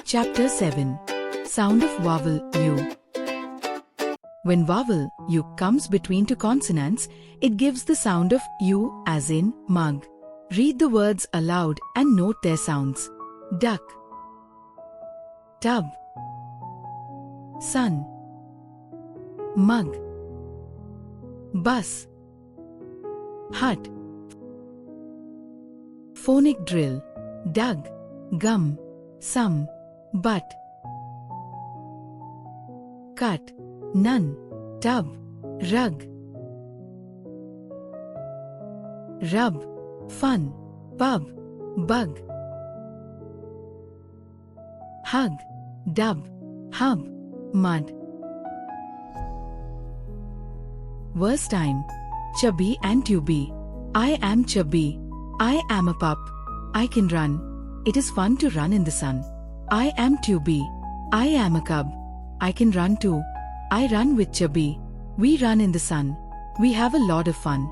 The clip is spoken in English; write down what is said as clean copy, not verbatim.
Chapter 7. Sound of vowel U. When vowel U comes between two consonants, it gives the sound of U as in mug. Read the words aloud and note their sounds. Duck, tub, sun, mug, bus, hut. Phonic drill: dug, gum, some, but, cut, none, tub, rug, rub, fun, pub, bug, hug, dub, hub, mud. Verse time: chubby and tubby. I am chubby. I am a pup. I can run. It is fun to run in the sun. I am tubby. I am a cub. I can run too. I run with chubby. We run in the sun. We have a lot of fun.